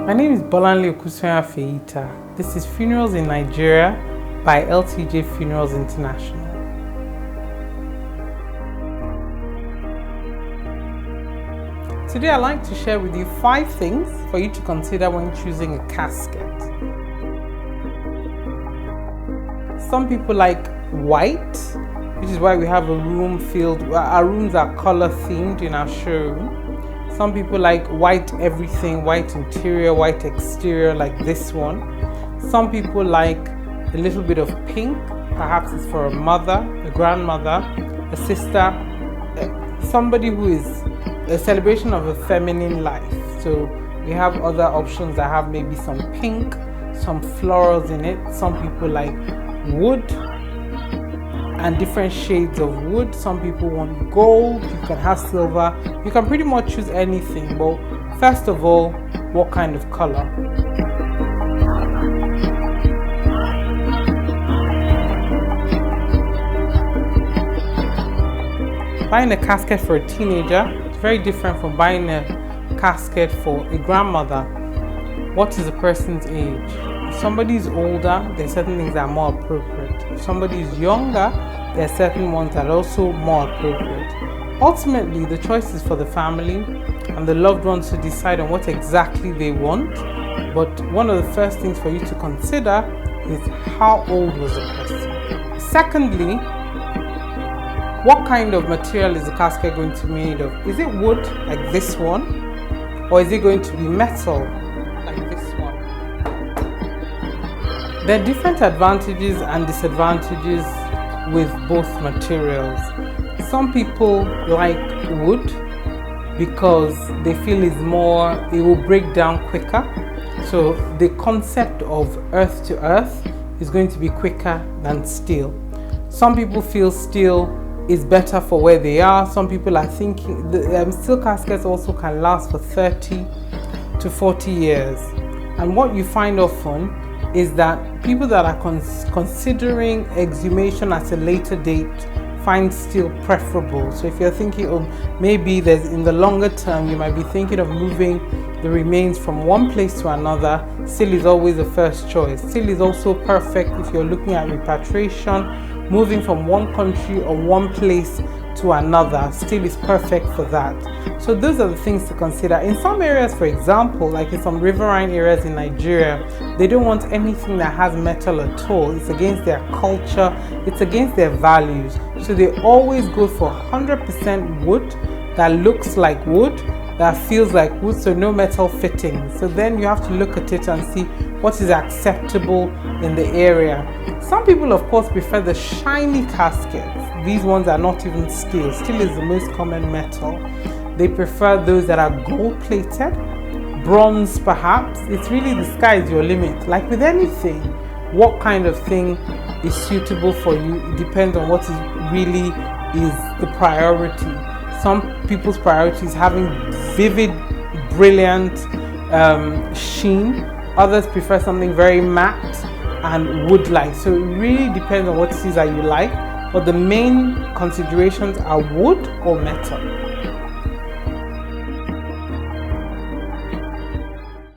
My name is Bolanle Okusoya Feita. This is Funerals in Nigeria by LTJ Funerals International. Today I'd like to share with you 5 things for you to consider when choosing a casket. Some people like white, which is why we have a room filled, our rooms are color themed in our showroom. Some people like white everything, white interior, white exterior like this one. Some people like a little bit of pink, perhaps it's for a mother, a grandmother, a sister, somebody who is a celebration of a feminine life. So we have other options that have maybe some pink, some florals in it. Some people like wood and different shades of wood. Some people want gold, you can have silver, you can pretty much choose anything. But first of all, what kind of color? Buying a casket for a teenager is very different from buying a casket for a grandmother. What is a person's age? If somebody is older, there are certain things that are more appropriate. If somebody is younger, there are certain ones that are also more appropriate. Ultimately, the choice is for the family and the loved ones to decide on what exactly they want. But one of the first things for you to consider is how old was the person. Secondly, what kind of material is the casket going to be made of? Is it wood like this one, or is it going to be metal like this one? There are different advantages and disadvantages with both materials. Some people like wood because they feel it will break down quicker. So the concept of earth to earth is going to be quicker than steel. Some people feel steel is better for where they are. Some people are thinking steel caskets also can last for 30 to 40 years. And what you find often is that people that are considering exhumation at a later date find steel preferable. So if you're thinking of maybe in the longer term, you might be thinking of moving the remains from one place to another, steel is always the first choice. Steel is also perfect if you're looking at repatriation, moving from one country or one place to another. Steel is perfect for that. So those are the things to consider. In some areas, for example, like in some riverine areas in Nigeria, they don't want anything that has metal at all. It's against their culture, it's against their values. So they always go for 100% wood that looks like wood, that feels like wood, so no metal fittings. So then you have to look at it and see what is acceptable in the area. Some people, of course, prefer the shiny caskets. These ones are not even steel. Steel is the most common metal. They prefer those that are gold plated, bronze perhaps. It's really the sky is your limit. Like with anything, what kind of thing is suitable for you? It depends on what really is the priority. Some people's priority is having vivid, brilliant sheen. Others prefer something very matte and wood-like. So it really depends on what it is that you like. But the main considerations are wood or metal.